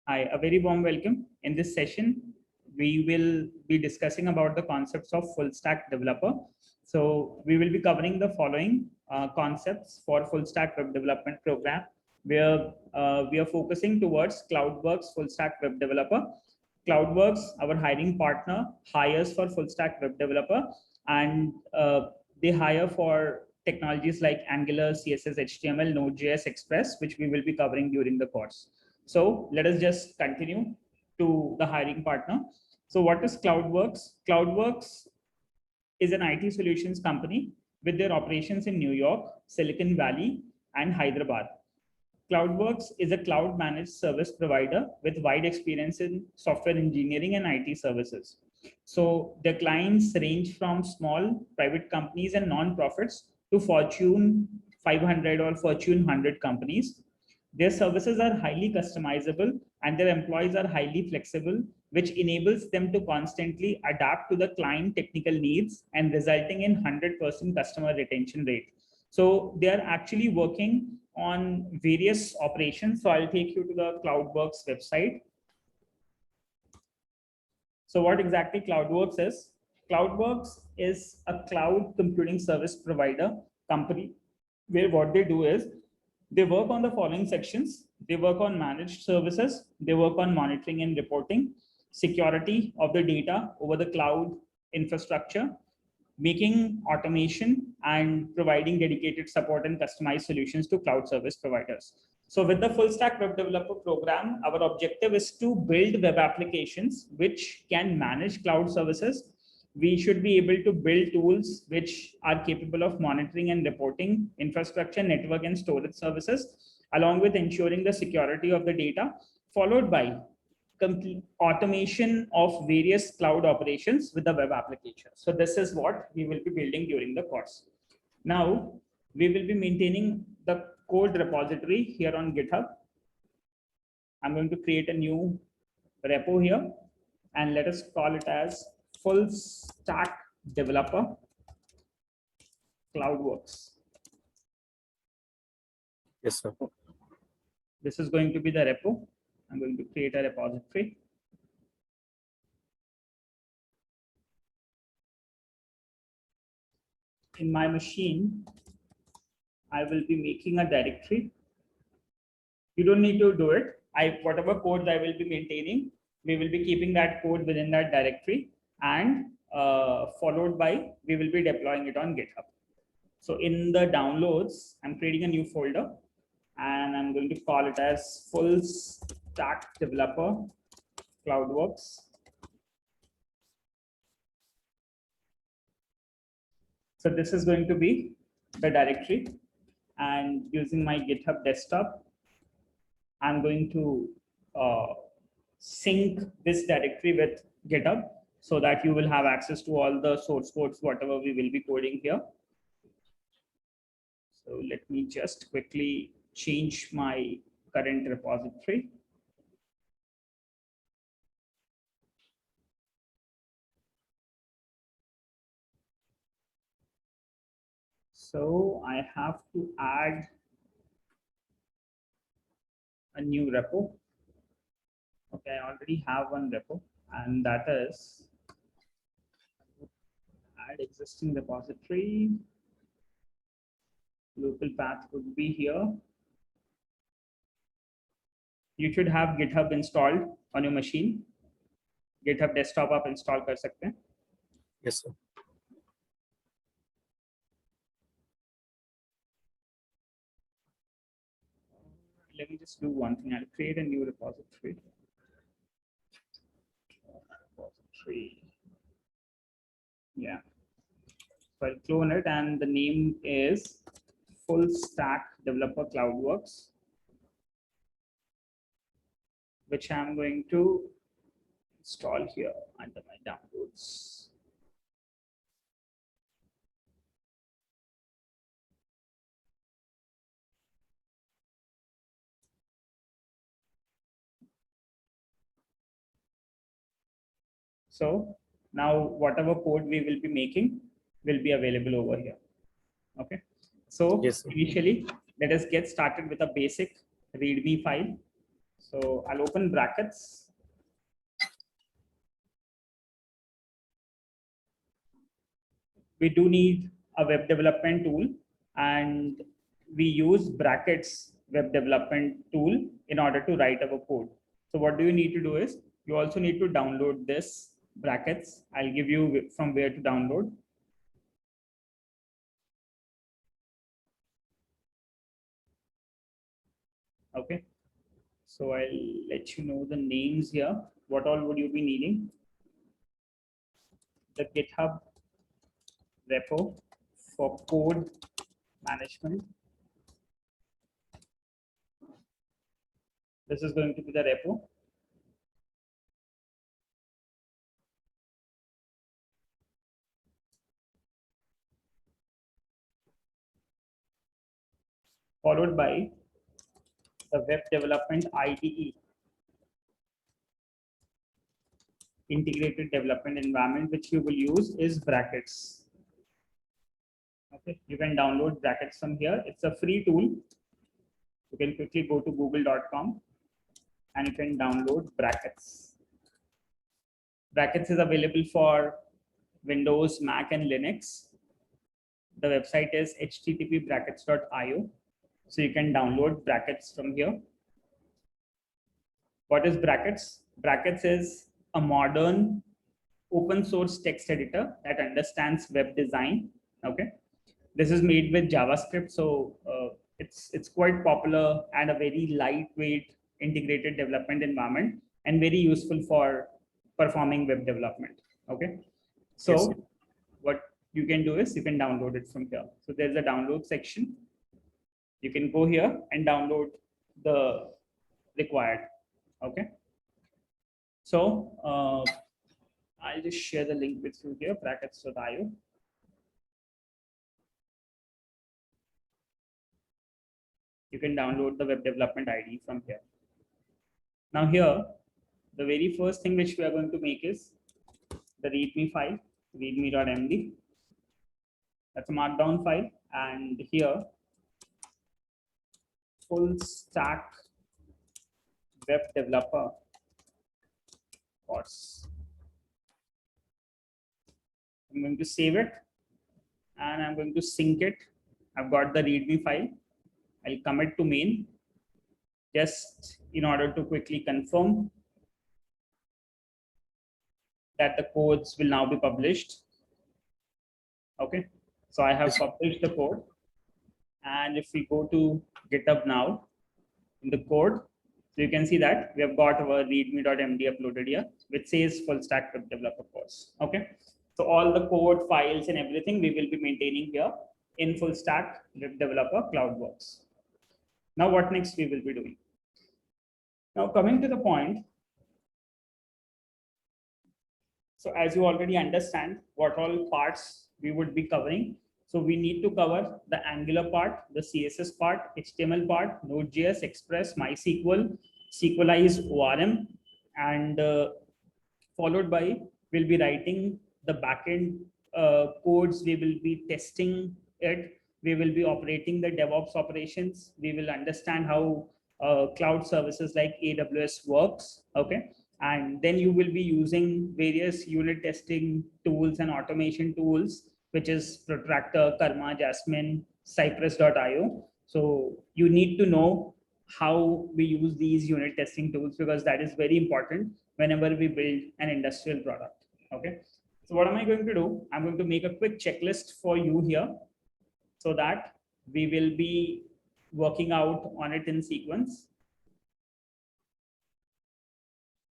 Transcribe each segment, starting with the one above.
Hi, a very warm welcome. In this session, we will be discussing about the concepts of full stack developer. So we will be covering the following concepts for full stack web development program, where we are focusing towards Cloudverks full stack web developer. Cloudverks, our hiring partner, hires for full stack web developer, and they hire for technologies like Angular, CSS, HTML, Node.js, Express, which we will be covering during the course. So let us just continue to the hiring partner. So what is Cloudverks? Cloudverks is an IT solutions company with their operations in New York, Silicon Valley, and Hyderabad. Cloudverks is a cloud managed service provider with wide experience in software engineering and IT services. So their clients range from small private companies and non-profits to Fortune 500 or Fortune 100 companies. Their services are highly customizable and their employees are highly flexible, which enables them to constantly adapt to the client technical needs and resulting in 100% customer retention rate. So they are actually working on various operations. So I'll take you to the Cloudverks website. So what exactly Cloudverks is? Cloudverks is a cloud computing service provider company where what they do is they work on the following sections. They work on managed services. They work on monitoring and reporting, security of the data over the cloud infrastructure, making automation, and providing dedicated support and customized solutions to cloud service providers. So with the full stack web developer program, our objective is to build web applications which can manage cloud services. We should be able to build tools which are capable of monitoring and reporting infrastructure, network, and storage services, along with ensuring the security of the data, followed by complete automation of various cloud operations with the web application. So this is what we will be building during the course. Now, we will be maintaining the code repository here on GitHub. I'm going to create a new repo here, and let us call it as full stack developer Cloudverks. Yes, sir. This is going to be the repo. I'm going to create a repository. In my machine, I will be making a directory. You don't need to do it. Whatever codes I will be maintaining, we will be keeping that code within that directory, and followed by, we will be deploying it on GitHub. So in the downloads, I'm creating a new folder, and I'm going to call it as full stack developer Cloudverks. So this is going to be the directory, and using my GitHub desktop, I'm going to sync this directory with GitHub so that you will have access to all the source codes, whatever we will be coding here. So let me just quickly change my current repository. So I have to add a new repo. Okay, I already have one repo, and that is add existing repository. Local path would be here. You should have GitHub installed on your machine. GitHub desktop आप install कर सकते हैं. Yes, sir. Let me just do one thing. I'll create a new repository. Yeah. So I'll clone it, and the name is full stack developer Cloudverks, which I'm going to install here under my downloads. So now whatever code we will be making will be available over here. Okay. So yes, initially, let us get started with a basic README file. So I'll open brackets. We do need a web development tool, and we use brackets web development tool in order to write our code. So what do you need to do is you also need to download this brackets. I'll give you from where to download. Okay. So I'll let you know the names here. What all would you be needing? The GitHub repo for code management. This is going to be the repo. Followed by the web development IDE, integrated development environment, which you will use is brackets. Okay, you can download brackets from here. It's a free tool. You can quickly go to google.com and you can download brackets. Brackets is available for Windows, Mac, and Linux. The website is http://brackets.io. So you can download brackets from here. What is brackets? Brackets is a modern open source text editor that understands web design. Okay, this is made with JavaScript, so it's quite popular and a very lightweight integrated development environment and very useful for performing web development. Okay, so Yes, what you can do is you can download it from here. So there's a download section. You can go here and download the required. Okay, so I'll just share the link with you here, brackets.io. You can download the web development IDE from here. Now here, the very first thing which we are going to make is the README file, readme.md. That's a markdown file. And here, full stack web developer course. I'm going to save it and I'm going to sync it. I've got the README file. I'll commit to main just in order to quickly confirm that the codes will now be published. Okay, so I have published the code. And if we go to GitHub now in the code, so you can see that we have got our readme.md uploaded here, which says full stack web developer course. Okay, so all the code files and everything we will be maintaining here in full stack web developer Cloudverks. Now what next we will be doing? Now coming to the point, so as you already understand what all parts we would be covering. So we need to cover the Angular part, the CSS part, HTML part, Node.js, Express, MySQL, SQLize, ORM, and followed by we'll be writing the backend codes. We will be testing it. We will be operating the DevOps operations. We will understand how cloud services like AWS works. Okay. And then you will be using various unit testing tools and automation tools, which is Protractor, Karma, Jasmine, Cypress.io. So you need to know how we use these unit testing tools, because that is very important whenever we build an industrial product. Okay. So what am I going to do? I'm going to make a quick checklist for you here so that we will be working out on it in sequence.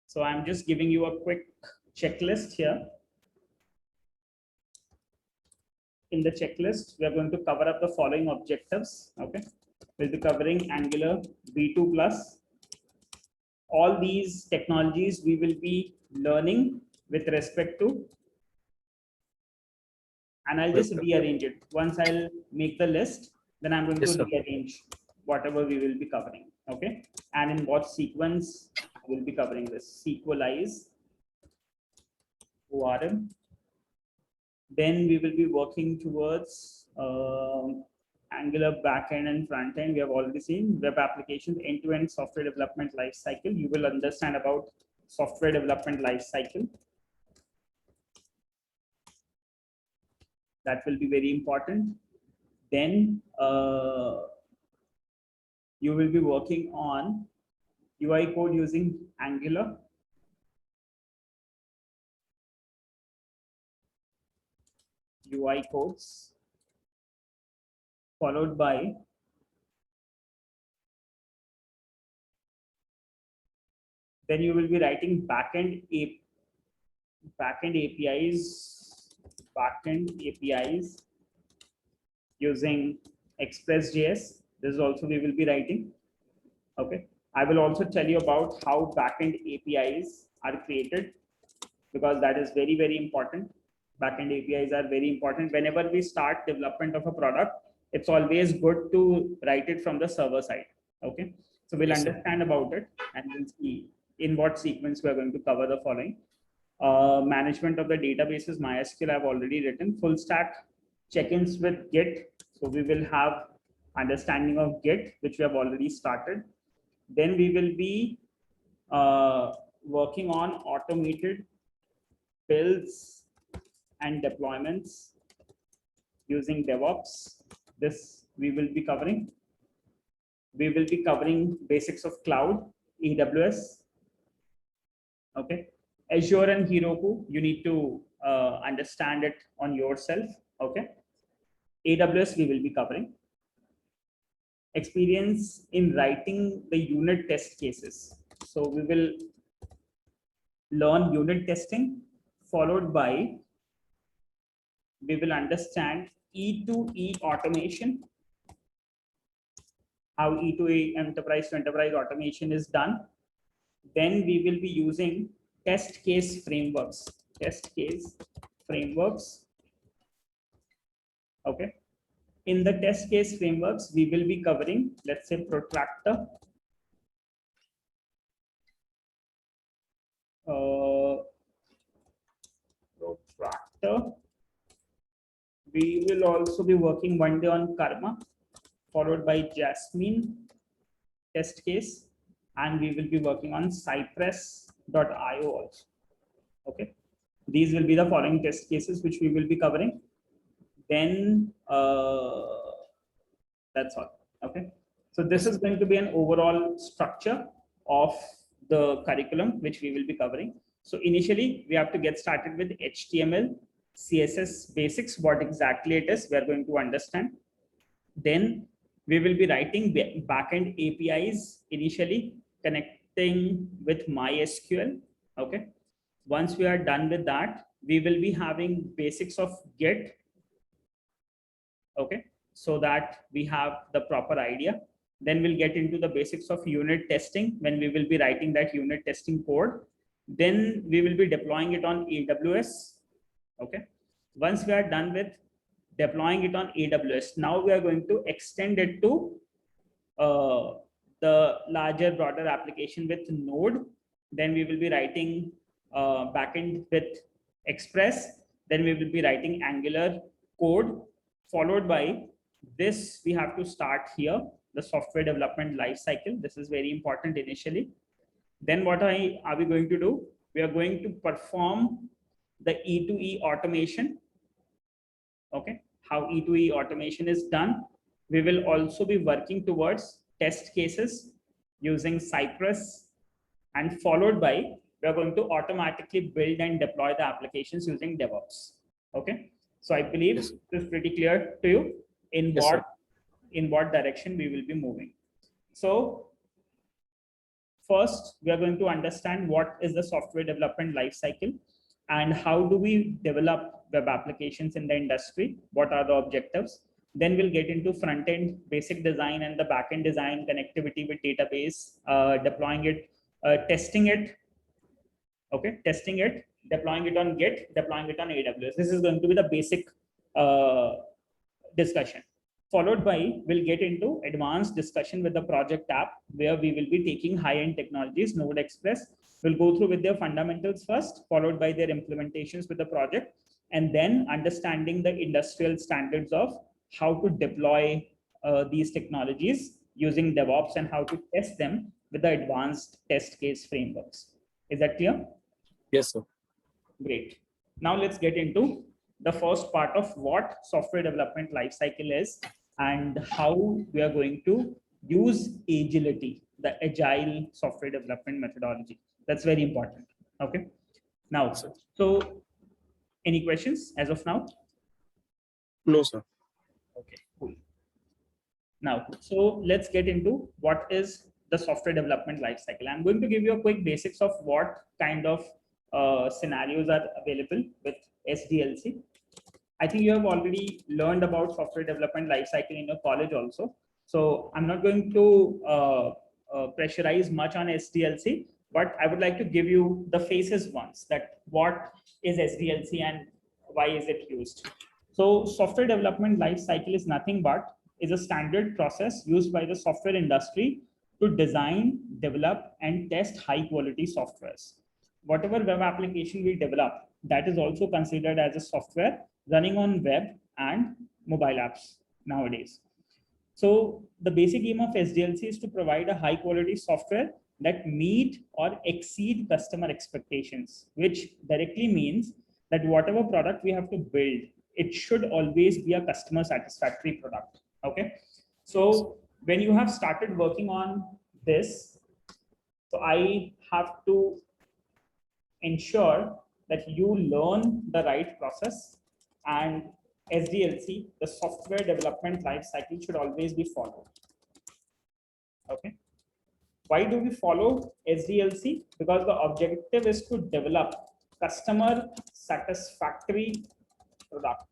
So I'm just giving you a quick checklist here. In the checklist, we are going to cover up the following objectives. Okay, we'll be covering Angular V2+. All these technologies we will be learning with respect to, and I'll just rearrange it. Once I'll make the list, then I'm going to rearrange whatever we will be covering. Okay, and in what sequence I will be covering this: SQLize, ORM. Then we will be working towards Angular backend and front end. We have already seen web applications, end-to-end software development life cycle. You will understand about software development life cycle. That will be very important. Then you will be working on UI code using Angular. UI codes, followed by then you will be writing backend APIs using Express.js. This is also we will be writing. Okay. I will also tell you about how backend APIs are created, because that is very, very important. Backend APIs are very important. Whenever we start development of a product, it's always good to write it from the server side. Okay. So we'll understand about it and we'll see in what sequence we are going to cover the following. Management of the databases, MySQL I've already written. Full stack check-ins with Git. So we will have understanding of Git, which we have already started. Then we will be working on automated builds and deployments using DevOps. This we will be covering. We will be covering basics of cloud, AWS. Okay. Azure and Heroku, you need to understand it on yourself. Okay. AWS we will be covering. Experience in writing the unit test cases. So we will learn unit testing, followed by we will understand E2E automation, how E2E enterprise to enterprise automation is done. Then we will be using test case frameworks. Okay. In the test case frameworks, we will be covering, let's say, Protractor, We will also be working one day on Karma, followed by Jasmine test case, and we will be working on Cypress.io also. Okay, these will be the following test cases which we will be covering. Then that's all. Okay, so this is going to be an overall structure of the curriculum which we will be covering. So initially we have to get started with HTML, CSS basics, what exactly it is we are going to understand. Then we will be writing backend APIs initially, connecting with MySQL. Okay, once we are done with that, we will be having basics of Git. Okay, so that we have the proper idea. Then we'll get into the basics of unit testing when we will be writing that unit testing code. Then we will be deploying it on AWS. Okay, once we are done with deploying it on AWS, now we are going to extend it to the larger, broader application with Node. Then we will be writing backend with Express. Then we will be writing Angular code, followed by this. We have to start here, the software development lifecycle. This is very important initially. Then what are we going to do? We are going to perform the E2E automation. Okay, how E2E automation is done. We will also be working towards test cases using Cypress, and followed by we are going to automatically build and deploy the applications using DevOps. Okay, so I believe this is pretty clear to you in what direction we will be moving. So first, we are going to understand what is the software development lifecycle and how do we develop web applications in the industry, what are the objectives. Then we'll get into front-end basic design and the back-end design, connectivity with database, deploying it, testing it, okay, testing it, deploying it on Git, deploying it on AWS. This is going to be the basic discussion. Followed by, we'll get into advanced discussion with the project app, where we will be taking high-end technologies, Node Express. We'll go through with their fundamentals first, followed by their implementations with the project, and then understanding the industrial standards of how to deploy these technologies using DevOps and how to test them with the advanced test case frameworks. Is that clear? Yes, sir. Great. Now let's get into the first part of what software development lifecycle is and how we are going to use agility, the agile software development methodology. That's very important. Okay. Now, so any questions as of now? No, sir. Okay, cool. Now, so let's get into what is the software development lifecycle. I'm going to give you a quick basics of what kind of scenarios are available with SDLC. I think you have already learned about software development lifecycle in your college also. So I'm not going to pressurize much on SDLC, but I would like to give you the phases once, that what is SDLC and why is it used. So software development lifecycle is nothing but is a standard process used by the software industry to design, develop, and test high quality softwares. Whatever web application we develop, that is also considered as a software running on web and mobile apps nowadays. So the basic aim of SDLC is to provide a high quality software that meet or exceed customer expectations, which directly means that whatever product we have to build, it should always be a customer satisfactory product. Okay. So when you have started working on this, so I have to ensure that you learn the right process, and SDLC, the software development lifecycle, should always be followed. Okay. Why do we follow SDLC? Because the objective is to develop customer satisfactory product.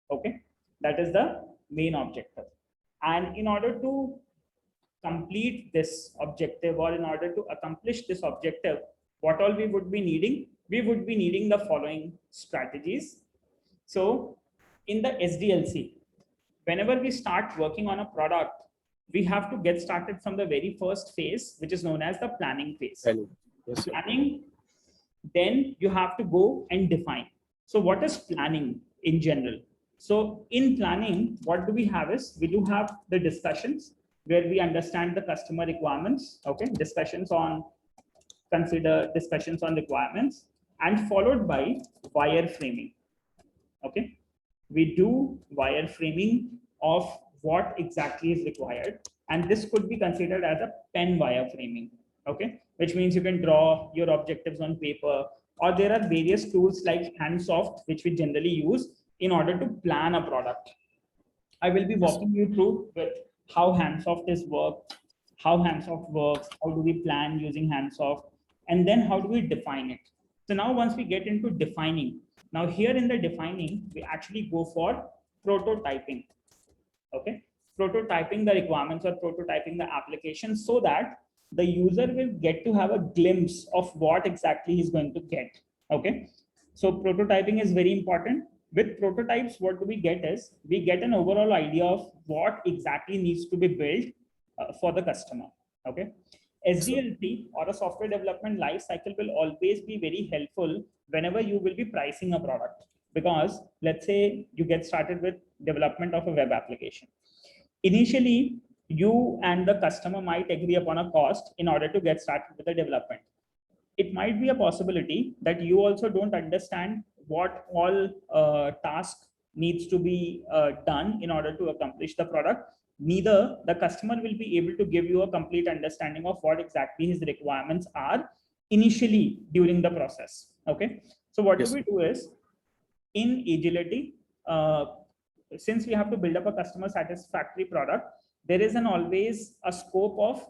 Okay. That is the main objective. And in order to complete this objective, or in order to accomplish this objective, what all we would be needing? We would be needing the following strategies. So in the SDLC, whenever we start working on a product, we have to get started from the very first phase, which is known as the planning phase. Yes, Planning, then you have to go and define. So what is planning in general? So in planning, what do we have is, we do have the discussions where we understand the customer requirements. Okay, consider discussions on requirements, and followed by wireframing. Okay, we do wireframing of what exactly is required, and this could be considered as a pen wireframing. Okay, which means you can draw your objectives on paper, or there are various tools like Handsoft, which we generally use in order to plan a product. I will be walking you through with how Handsoft works, how do we plan using Handsoft, and then how do we define it. So now once we get into defining, now here in the defining, we actually go for prototyping. Okay, prototyping the requirements or prototyping the application, so that the user will get to have a glimpse of what exactly he's going to get. Okay, so prototyping is very important. With prototypes, what do we get is, we get an overall idea of what exactly needs to be built for the customer. Okay, SDLC, or a software development life cycle, will always be very helpful whenever you will be pricing a product. Because let's say you get started with development of a web application. Initially, you and the customer might agree upon a cost in order to get started with the development. It might be a possibility that you also don't understand what all task needs to be done in order to accomplish the product. Neither the customer will be able to give you a complete understanding of what exactly his requirements are initially during the process. Okay, so what do we do is, in agility, since we have to build up a customer satisfactory product, there is always a scope of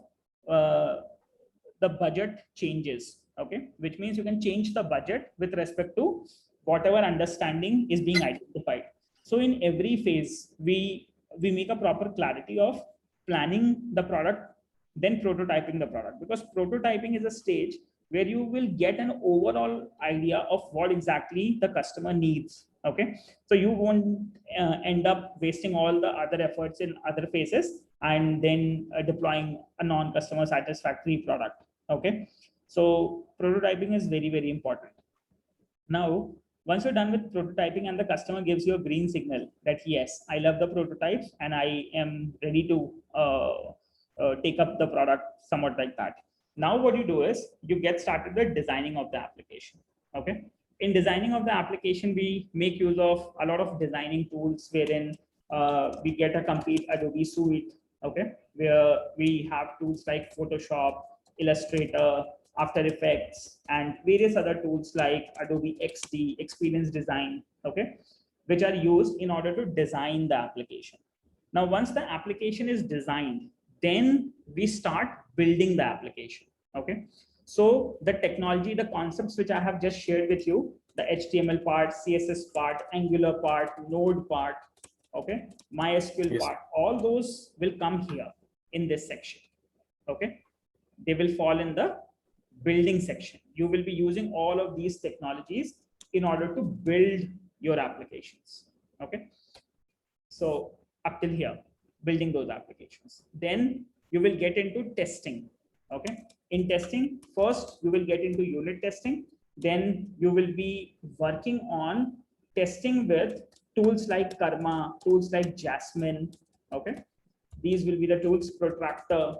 the budget changes. Okay, which means you can change the budget with respect to whatever understanding is being identified. So in every phase, we make a proper clarity of planning the product, then prototyping the product, because prototyping is a stage where you will get an overall idea of what exactly the customer needs. Okay, so you won't end up wasting all the other efforts in other phases and then deploying a non-customer satisfactory product. Okay, so prototyping is very, very important. Now, Once you're done with prototyping and the customer gives you a green signal that yes, I love the prototypes and I am ready to take up the product, somewhat like that. Now what you do is you get started with designing of the application. Okay. In designing of the application, we make use of a lot of designing tools wherein we get a complete Adobe suite. Okay, where we have tools like Photoshop, Illustrator, After Effects, and various other tools like Adobe XD, Experience Design, okay, which are used in order to design the application. Now, once the application is designed, then we start building the application, okay? So the technology, the concepts which I have just shared with you, the HTML part, CSS part, Angular part, Node part, okay, MySQL part, all those will come here in this section, okay? They will fall in the building section. You will be using all of these technologies in order to build your applications, okay? So up till here, building those applications. Then you will get into testing, okay? In testing, first you will get into unit testing. Then you will be working on testing with tools like Karma, tools like Jasmine, okay? These will be the tools, Protractor.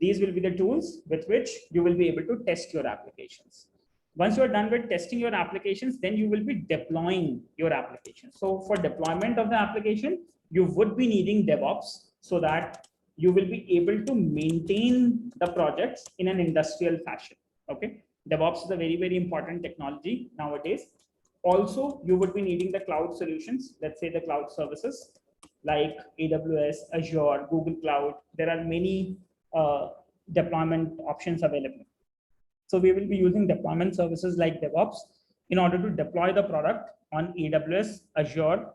These will be the tools with which you will be able to test your applications. Once you are done with testing your applications, then you will be deploying your application. So for deployment of the application, you would be needing DevOps so that you will be able to maintain the projects in an industrial fashion, okay? DevOps is a very, very important technology nowadays. Also, you would be needing the cloud solutions, let's say the cloud services like AWS, Azure, Google Cloud. There are many deployment options available. So we will be using deployment services like DevOps in order to deploy the product on AWS, Azure,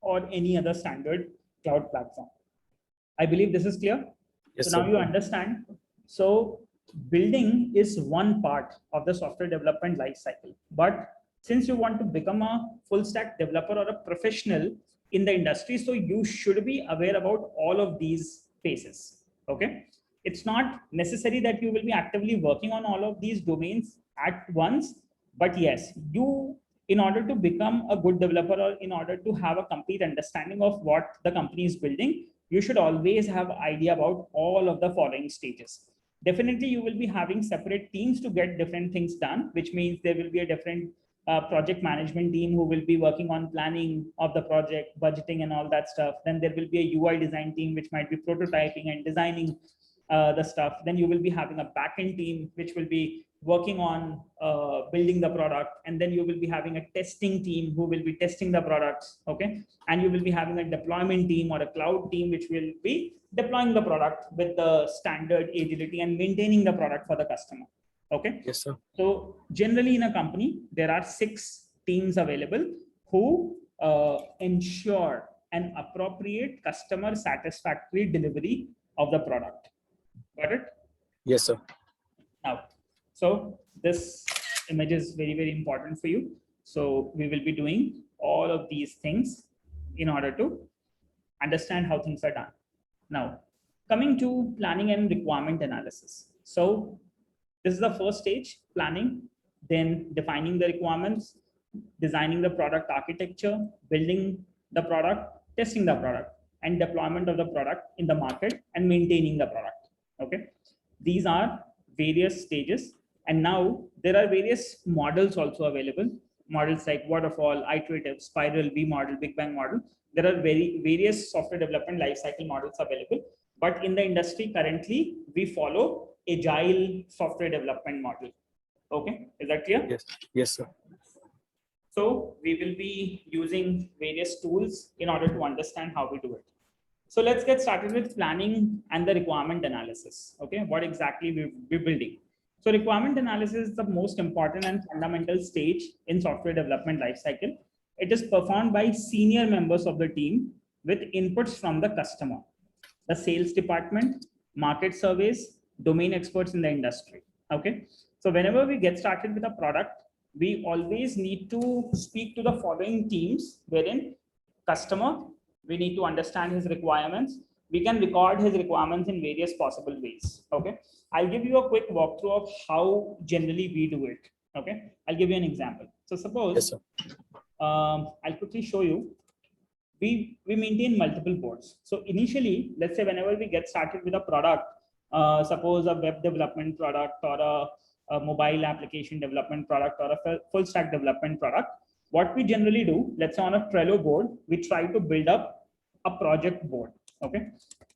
or any other standard cloud platform. I believe this is clear. Yes, so now sir. you understand. So building is one part of the software development lifecycle. But since you want to become a full stack developer or a professional in the industry, so you should be aware about all of these phases. Okay. It's not necessary that you will be actively working on all of these domains at once, but yes, you, in order to become a good developer or in order to have a complete understanding of what the company is building, you should always have an idea about all of the following stages. Definitely, you will be having separate teams to get different things done, which means there will be a different project management team who will be working on planning of the project, budgeting and all that stuff. Then there will be a UI design team, which might be prototyping and designing the stuff. Then you will be having a backend team, which will be working on building the product. And then you will be having a testing team who will be testing the products, okay? And you will be having a deployment team or a cloud team, which will be deploying the product with the standard agility and maintaining the product for the customer, okay? Yes, sir. So generally in a company, there are 6 teams available who ensure an appropriate customer satisfactory delivery of the product. Got it? Yes, sir. Now, so this image is very, very important for you. So we will be doing all of these things in order to understand how things are done. Now, coming to planning and requirement analysis. So this is the first stage, planning, then defining the requirements, designing the product architecture, building the product, testing the product, and deployment of the product in the market and maintaining the product. Okay, these are various stages. And now there are various models also available. Models like waterfall, iterative, spiral, V model, Big Bang model. There are various software development lifecycle models available. But in the industry currently, we follow agile software development model. Okay, is that clear? Yes. Yes, sir. So we will be using various tools in order to understand how we do it. So let's get started with planning and the requirement analysis. Okay, what exactly we're building. So requirement analysis is the most important and fundamental stage in software development lifecycle. It is performed by senior members of the team with inputs from the customer, the sales department, market surveys, domain experts in the industry. Okay, so whenever we get started with a product, we always need to speak to the following teams, wherein customer, we need to understand his requirements. We can record his requirements in various possible ways. Okay, I'll give you a quick walkthrough of how generally we do it. Okay, I'll give you an example. So suppose Yes, sir. I'll quickly show you. We maintain multiple boards. So initially, let's say whenever we get started with a product, suppose a web development product or a mobile application development product or a full stack development product, what we generally do, let's say on a Trello board, we try to build up a project board. Okay,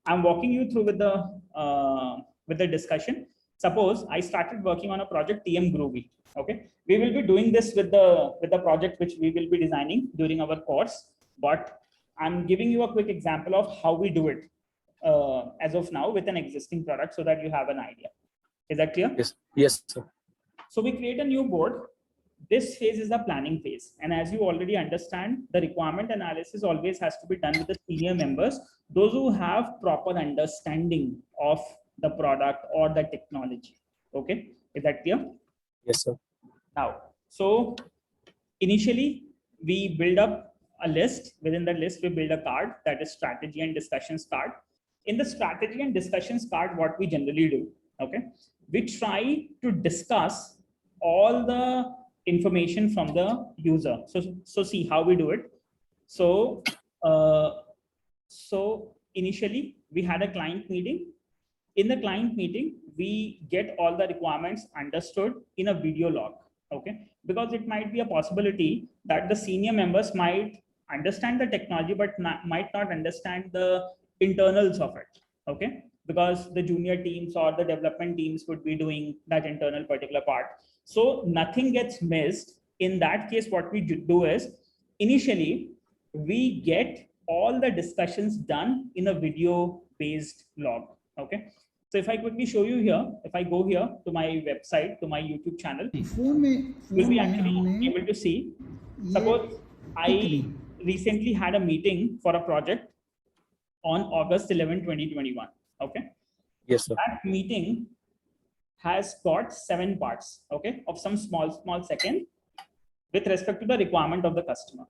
I'm walking you through with the discussion. Suppose I started working on a project TM Groovy. Okay, we will be doing this with the project which we will be designing during our course, but I'm giving you a quick example of how we do it as of now with an existing product so that you have an idea. Is that clear? Yes. Yes, sir. So we create a new board. This phase is the planning phase. And as you already understand, the requirement analysis always has to be done with the senior members, those who have proper understanding of the product or the technology. Okay, is that clear? Yes, sir. Now, so initially we build up a list. Within the list, we build a card that is strategy and discussions card. In the strategy and discussions card, what we generally do, okay, we try to discuss all the information from the user. So see how we do it. So initially we had a client meeting. In the client meeting, we get all the requirements understood in a video log. Okay, because it might be a possibility that the senior members might understand the technology but might not understand the internals of it. Okay, because the junior teams or the development teams would be doing that internal particular part, so nothing gets missed. In that case, what we do is initially we get all the discussions done in a video based log. Okay, so if I quickly show you here, if I go here to my website, to my YouTube channel, you'll be actually able to see. Suppose I recently had a meeting for a project on August 11, 2021. Okay. Yes, sir. That meeting has got 7 parts, okay, of some small second with respect to the requirement of the customer.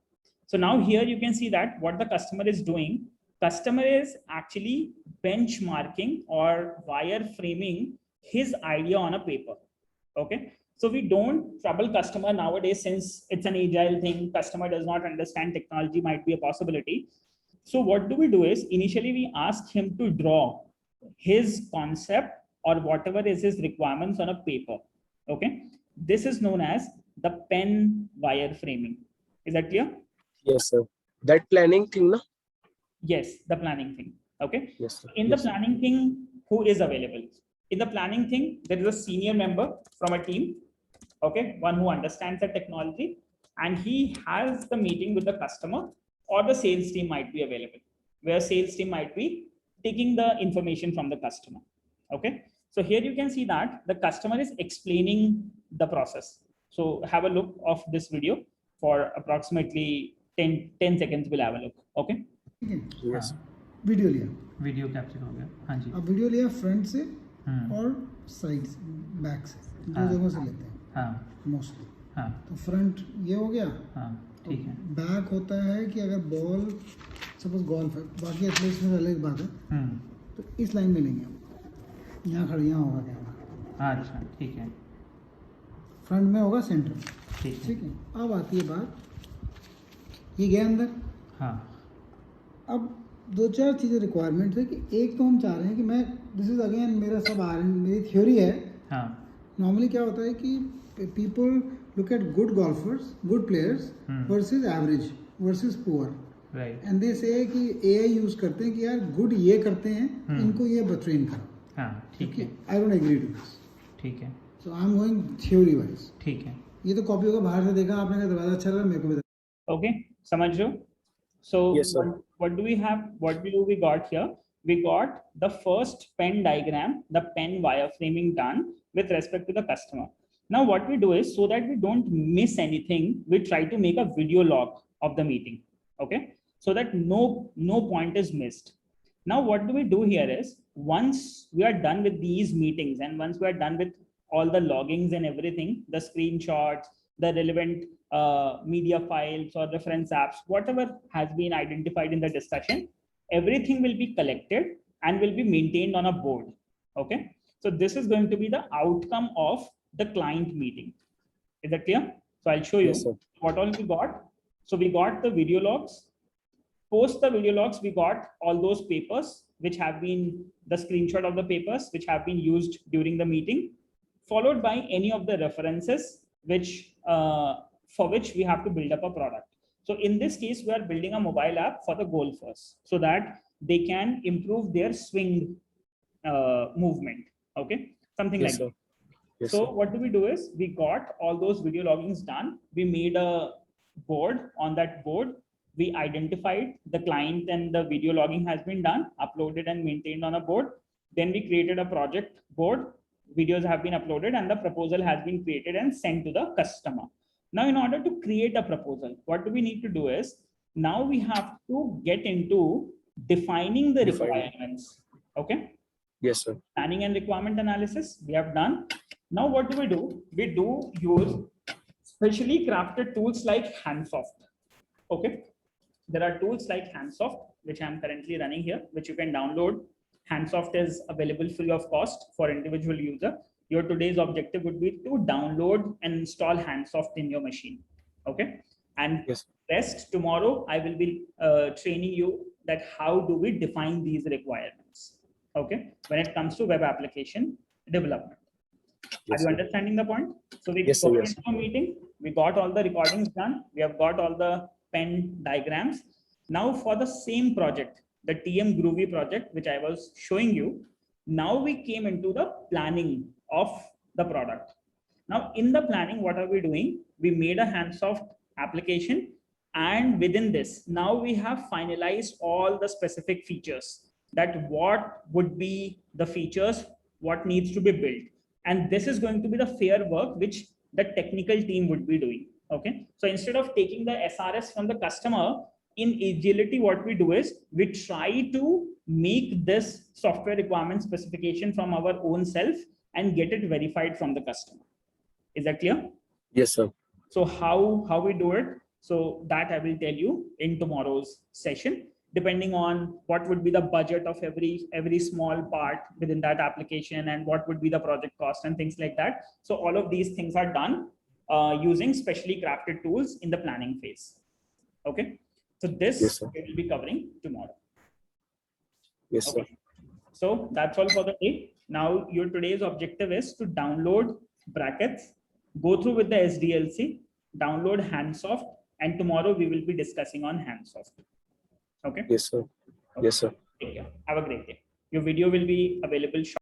So now here you can see that what the customer is doing, customer is actually benchmarking or wireframing his idea on a paper. Okay, so we don't trouble customer nowadays since it's an agile thing. Customer does not understand technology, might be a possibility. So what do we do is initially we ask him to draw his concept or whatever is his requirements on a paper. Okay, this is known as the pen wireframing. Is that clear? Yes, sir. That planning thing, no? Yes, the planning thing. Okay. Yes, sir. In the planning thing, who is available? In the planning thing, there is a senior member from a team. Okay, one who understands the technology, and he has the meeting with the customer, or the sales team might be available, where sales team might be taking the information from the customer. Okay, so here you can see that the customer is explaining the process. So have a look of this video for approximately 10 seconds. We'll have a look. Okay. Yes. Video लिया, video capture हो गया. हाँ जी. अब video लिया front से और side से, back से, दो जगहों से लेते हैं. हाँ. मोस्टली. हाँ. तो फ्रंट ये हो गया. हाँ. ठीक है. बैक होता है कि अगर बॉल सपोज गोल्फ है, बाकी एथलीट्स में अलग बात है, तो इस लाइन में लेंगे हम. यहाँ खड़े, यहाँ होगा कैमरा. अच्छा, ठीक है. फ्रंट में होगा सेंटर. ठीक है. ठीक है. अब आती है बात, ये गया अंदर. हाँ. अब 2-4 चीज़ें रिक्वायरमेंट है कि एक तो हम चाह रहे हैं कि मैं, दिस इज अगेन मेरा सब मेरी थ्योरी है. हाँ. नॉर्मली क्या होता है कि people look at good golfer's, good players versus average versus poor, right. And they से कि एआई यूज करते हैं कि यार गुड ये करते हैं, इनको ये ट्रेन करो. हाँ. ठीक है. I don't agree to this. ठीक है. So I am going theory wise. ठीक है. ये तो कॉपी होगा, बाहर से देखा आपने, का दरवाजा अच्छा लगा, मेरे को भी. Okay, समझ लो. So Yes, sir. what do we have? What do we got here? We got the first pen diagram, the pen wireframing done with respect to the customer. Now what we do is, so that we don't miss anything, we try to make a video log of the meeting. Okay, so that no point is missed. Now what do we do here is, once we are done with these meetings and once we are done with all the loggings and everything, the screenshots, the relevant media files or reference apps, whatever has been identified in the discussion, everything will be collected and will be maintained on a board. Okay, so this is going to be the outcome of the client meeting. Is that clear? So I'll show you Yes, sir. what all we got. So we got the video logs. Post the video logs, we got all those papers, which have been the screenshot of the papers, which have been used during the meeting, followed by any of the references, which for which we have to build up a product. So in this case, we are building a mobile app for the golfers so that they can improve their swing movement. Okay, something Yes, like sir. that. Yes, So sir. what do we do is we got all those video loggings done. We made a board. On that board, we identified the client and the video logging has been done, uploaded and maintained on a board. Then we created a project board. Videos have been uploaded and the proposal has been created and sent to the customer. Now, in order to create a proposal, what do we need to do is now we have to get into defining the requirements. Okay. Yes, sir. Planning and requirement analysis we have done. Now what do? We do use specially crafted tools like Handsoft. Okay, there are tools like Handsoft, which I'm currently running here, which you can download. Handsoft is available free of cost for individual user. Your today's objective would be to download and install Handsoft in your machine. Okay, and Yes. rest tomorrow I will be training you that how do we define these requirements. Okay, when it comes to web application development. Yes, Are you sir. understanding the point? So we Yes, sir, got yes. into a meeting, we got all the recordings done, we have got all the pen diagrams. Now for the same project, the TM Groovy project, which I was showing you, now we came into the planning of the product. Now in the planning, what are we doing? We made a Handsoft application, and within this, now we have finalized all the specific features, that what would be the features, what needs to be built. And this is going to be the fair work which the technical team would be doing. Okay, so instead of taking the SRS from the customer, in agility what we do is we try to make this software requirement specification from our own self and get it verified from the customer. Is that clear? Yes, sir. So how we do it, so that I will tell you in tomorrow's session, depending on what would be the budget of every small part within that application and what would be the project cost and things like that. So all of these things are done using specially crafted tools in the planning phase. Okay, so this Yes, sir. we will be covering tomorrow. Yes, sir. Okay. So that's all for the day. Now your today's objective is to download brackets, go through with the SDLC, download Handsoft, and tomorrow we will be discussing on Handsoft. Okay. Yes, sir. Okay. Yes, sir. Take care. Have a great day. Your video will be available shortly.